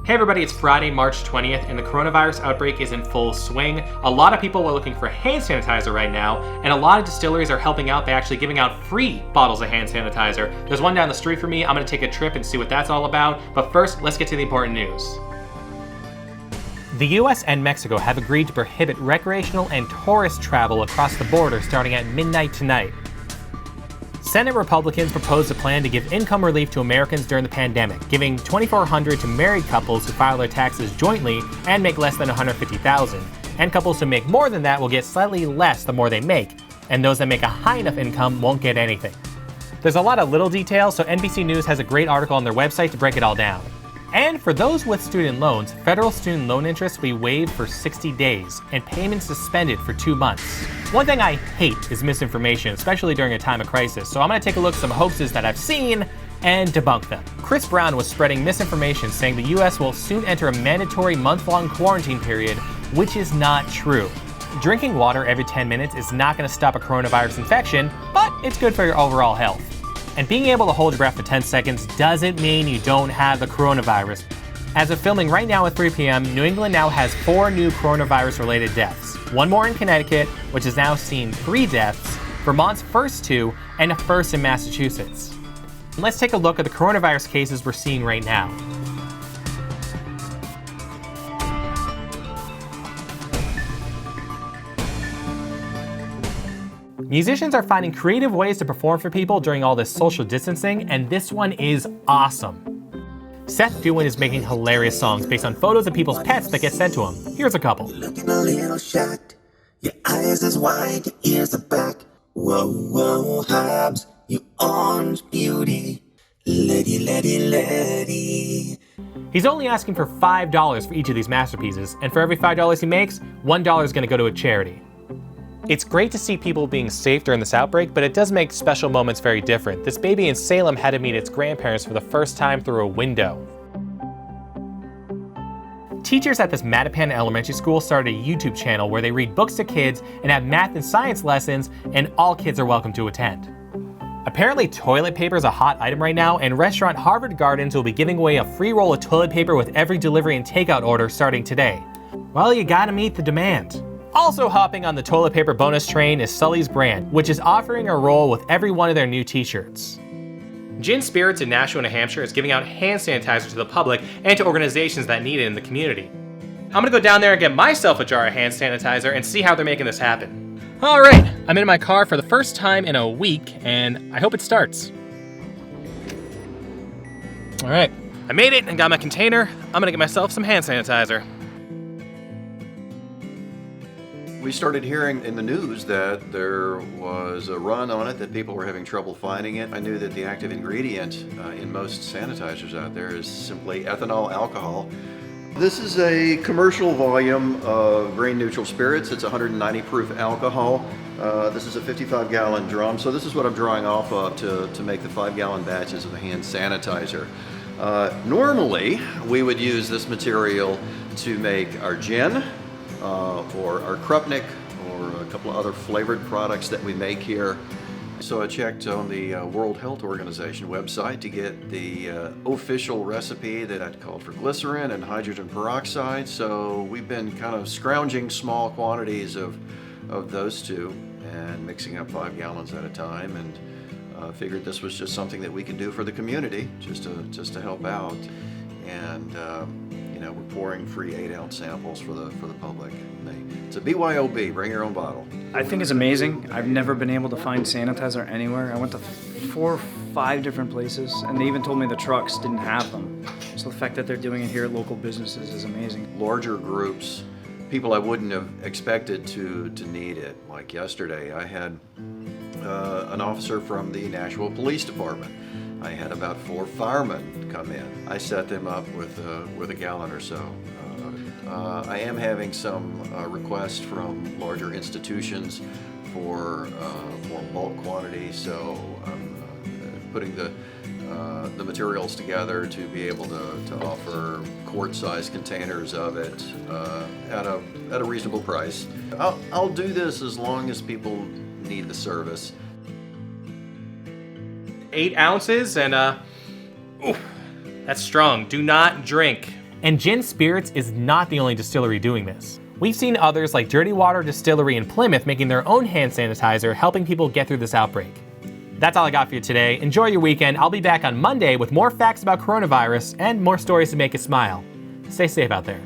Hey everybody, it's Friday, March 20th, and the coronavirus outbreak is in full swing. A lot of people are looking for hand sanitizer right now, and a lot of distilleries are helping out by actually giving out free bottles of hand sanitizer. There's one down the street from me. I'm gonna take a trip and see what that's all about. But first, let's get to the important news. The US and Mexico have agreed to prohibit recreational and tourist travel across the border starting at midnight tonight. Senate Republicans proposed a plan to give income relief to Americans during the pandemic, giving $2,400 to married couples who file their taxes jointly and make less than $150,000, and couples who make more than that will get slightly less the more they make, and those that make a high enough income won't get anything. There's a lot of little details, so NBC News has a great article on their website to break it all down. And for those with student loans, federal student loan interest will be waived for 60 days and payments suspended for 2 months. One thing I hate is misinformation, especially during a time of crisis, so I'm gonna take a look at some hoaxes that I've seen and debunk them. Chris Brown was spreading misinformation saying the US will soon enter a mandatory month-long quarantine period, which is not true. Drinking water every 10 minutes is not gonna stop a coronavirus infection, but it's good for your overall health. And being able to hold your breath for 10 seconds doesn't mean you don't have the coronavirus. As of filming right now at 3 p.m., New England now has 4 new coronavirus-related deaths. 1 more in Connecticut, which has now seen 3 deaths, Vermont's first 2, and a first in Massachusetts. Let's take a look at the coronavirus cases we're seeing right now. Musicians are finding creative ways to perform for people during all this social distancing, and this one is awesome. Seth Dewin is making hilarious songs based on photos of people's pets that get sent to him. Here's a couple. Looking a little shocked, your eyes is wide, your ears are back. Whoa, whoa, Hobbs, you orange beauty. Letty. He's only asking for $5 for each of these masterpieces, and for every $5 he makes, $1 is gonna go to a charity. It's great to see people being safe during this outbreak, but it does make special moments very different. This baby in Salem had to meet its grandparents for the first time through a window. Teachers at this Mattapan Elementary School started a YouTube channel where they read books to kids and have math and science lessons, and all kids are welcome to attend. Apparently toilet paper is a hot item right now, and restaurant Harvard Gardens will be giving away a free roll of toilet paper with every delivery and takeout order starting today. Well, you gotta meet the demand. Also hopping on the toilet paper bonus train is Sully's brand, which is offering a roll with every one of their new t-shirts. Gin Spirits in Nashua, New Hampshire is giving out hand sanitizer to the public and to organizations that need it in the community. I'm gonna go down there and get myself a jar of hand sanitizer and see how they're making this happen. All right, I'm in my car for the first time in a week, and I hope it starts. All right, I made it and got my container. I'm gonna get myself some hand sanitizer. We started hearing in the news that there was a run on it, that people were having trouble finding it. I knew that the active ingredient in most sanitizers out there is simply ethanol alcohol. This is a commercial volume of grain neutral spirits. It's 190 proof alcohol. This is a 55-gallon drum, so this is what I'm drawing off of to make the 5-gallon batches of the hand sanitizer. Normally, we would use this material to make our gin, or our Krupnik, or a couple of other flavored products that we make here. So I checked on the World Health Organization website to get the official recipe that I'd called for glycerin and hydrogen peroxide. So we've been kind of scrounging small quantities of those two and mixing up 5 gallons at a time, and figured this was just something that we could do for the community, just to help out. And we're pouring free 8-ounce samples for the public. It's a BYOB, bring your own bottle. I think it's amazing. I've never been able to find sanitizer anywhere. I went to 4 or 5 different places, and they even told me the trucks didn't have them. So the fact that they're doing it here at local businesses is amazing. Larger groups, people I wouldn't have expected to need it. Like yesterday, I had an officer from the Nashua Police Department. I had about 4 firemen come in. I set them up with a gallon or so. I am having some requests from larger institutions for more bulk quantity, so I'm putting the materials together to be able to offer quart-sized containers of it at a reasonable price. I'll do this as long as people need the service. 8 ounces, and ooh, that's strong. Do not drink And Gin Spirits is not the only distillery doing this. We've seen others like Dirty Water Distillery in Plymouth making their own hand sanitizer, helping people get through this outbreak. That's all I got for you today. Enjoy your weekend. I'll be back on Monday with more facts about coronavirus and more stories to make you smile. Stay safe out there.